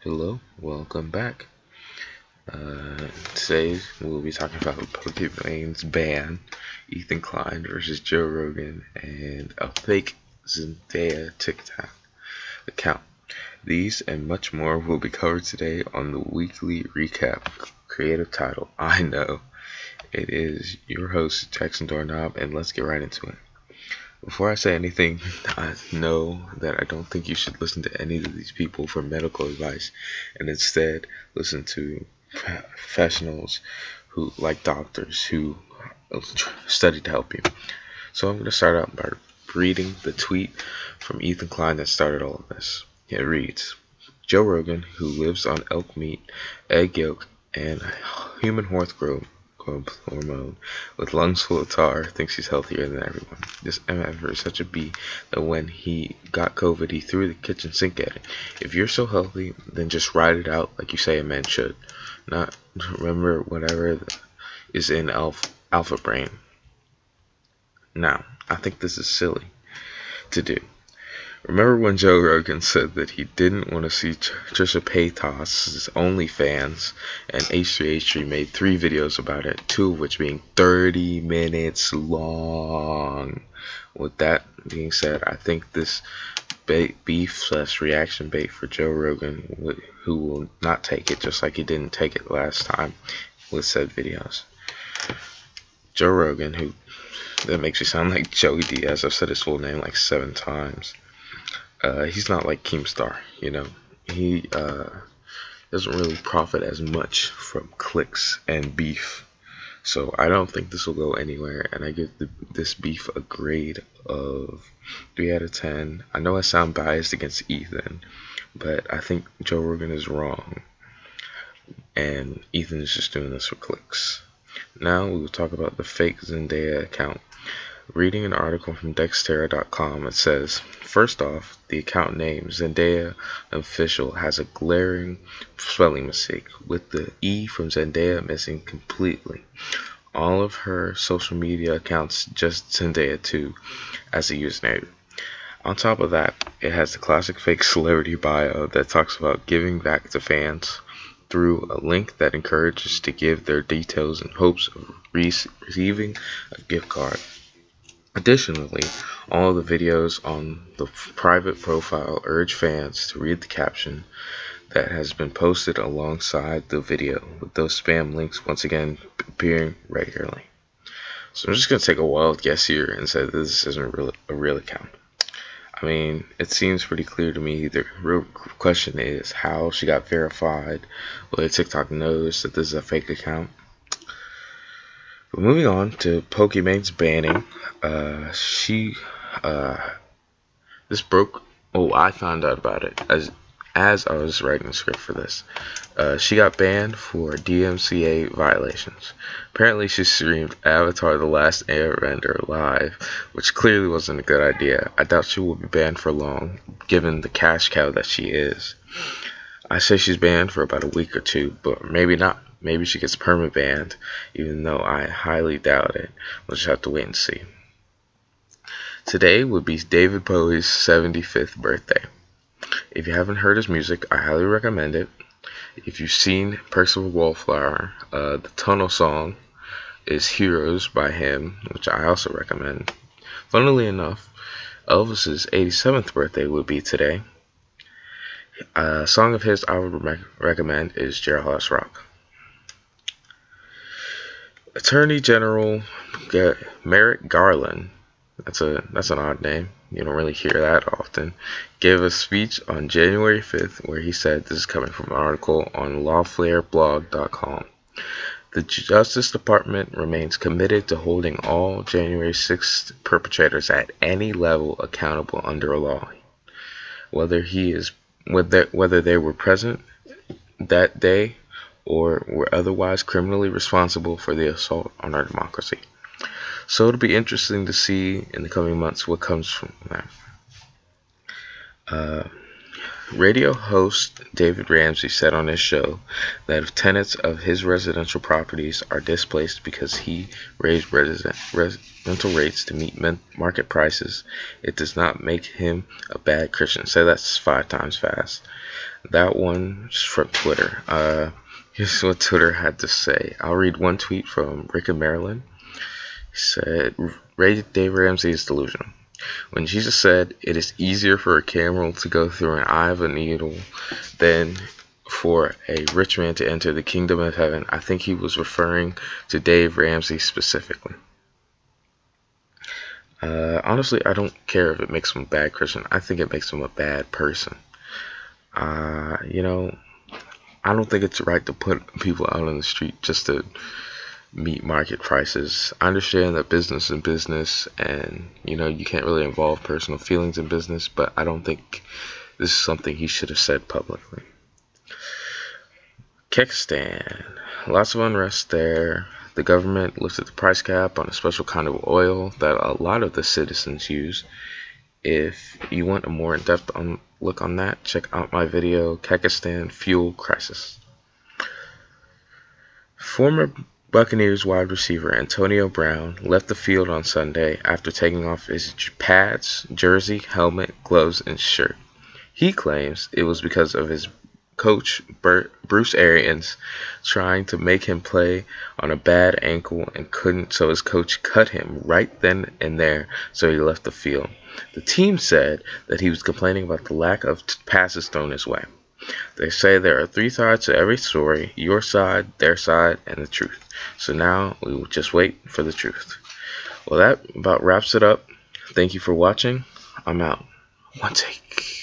Hello, welcome back. Today we'll be talking about Pokimane Banned, Ethan Klein versus Joe Rogan, and a fake Zendaya TikTok account. These and much more will be covered today on the weekly recap. Creative title, I know. It is your host, Jackson Doorknob, and let's get right into it. Before I say anything, I know that I don't think you should listen to any of these people for medical advice, and instead listen to professionals who, like doctors, who study to help you. So I'm going to start out by reading the tweet from Ethan Klein that started all of this. It reads, Joe Rogan, who lives on elk meat, egg yolk, and human growth hormone with lungs full of tar, thinks he's healthier than everyone. This MF is such a B that when he got COVID, he threw the kitchen sink at it. If you're so healthy, then just ride it out like you say a man should. Not remember whatever is in alpha brain. Now, I think this is silly to do. Remember when Joe Rogan said that he didn't want to see Trisha Paytas's OnlyFans, and H3H3 made 3 videos about it, 2 of which being 30 minutes long. With that being said, I think this beef/reaction bait for Joe Rogan, who will not take it just like he didn't take it last time with said videos. Joe Rogan, who that makes me sound like Joey Diaz. I've said his full name like 7 times. He's not like Keemstar, you know. He doesn't really profit as much from clicks and beef. So I don't think this will go anywhere, and I give this beef a grade of 3 out of 10. I know I sound biased against Ethan, but I think Joe Rogan is wrong, and Ethan is just doing this for clicks. Now we will talk about the fake Zendaya account. Reading an article from Dexterra.com, it says, first off, the account name Zendaya Official has a glaring spelling mistake, with the E from Zendaya missing completely. All of her social media accounts just Zendaya 2 as a username. On top of that, it has the classic fake celebrity bio that talks about giving back to fans through a link that encourages to give their details in hopes of receiving a gift card. Additionally, all of the videos on the private profile urge fans to read the caption that has been posted alongside the video, with those spam links once again appearing regularly. So I'm just going to take a wild guess here and say that this isn't a real account. I mean, it seems pretty clear to me. The real question is how she got verified, whether TikTok knows that this is a fake account. But moving on to Pokimane's banning, this broke. Oh, I found out about it as I was writing the script for this. She got banned for DMCA violations. Apparently, she streamed Avatar: The Last Airbender live, which clearly wasn't a good idea. I doubt she will be banned for long, given the cash cow that she is. I say she's banned for about a week or 2, but maybe not. Maybe she gets permanent banned, even though I highly doubt it. We'll just have to wait and see. Today would be David Bowie's 75th birthday. If you haven't heard his music, I highly recommend it. If you've seen Perks of a Wallflower, the Tunnel song is Heroes by him, which I also recommend. Funnily enough, Elvis's 87th birthday would be today. A song of his I would recommend is Jailhouse Rock. Attorney General Merrick Garland, that's an odd name, you don't really hear that often, gave a speech on January 5th where he said, this is coming from an article on lawflareblog.com, the Justice Department remains committed to holding all January 6th perpetrators at any level accountable under a law, whether they were present that day or were otherwise criminally responsible for the assault on our democracy. So it'll be interesting to see in the coming months what comes from that. Radio host David Ramsey said on his show that if tenants of his residential properties are displaced because he raised rental rates to meet market prices, it does not make him a bad Christian. Say that's 5 times fast. That one's from Twitter. Here's what Twitter had to say. I'll read one tweet from Rick in Maryland. He said, Dave Ramsey is delusional. When Jesus said, it is easier for a camel to go through an eye of a needle than for a rich man to enter the kingdom of heaven, I think he was referring to Dave Ramsey specifically. Honestly, I don't care if it makes him a bad Christian. I think it makes him a bad person. I don't think it's right to put people out on the street just to meet market prices. I understand that business is business, and you can't really involve personal feelings in business, but I don't think this is something he should have said publicly. Kyrgyzstan, lots of unrest there. The government lifted the price cap on a special kind of oil that a lot of the citizens use. If you want a more in-depth look on that, check out my video, Kyrgyzstan Fuel Crisis. Former Buccaneers wide receiver Antonio Brown left the field on Sunday after taking off his pads, jersey, helmet, gloves, and shirt. He claims it was because of his coach Bruce Arians trying to make him play on a bad ankle and couldn't, so his coach cut him right then and there, so he left the field. The team said that he was complaining about the lack of passes thrown his way. They say there are 3 sides to every story: your side, their side, and the truth. So now we will just wait for the truth. Well, that about wraps it up. Thank you for watching. I'm out. One take.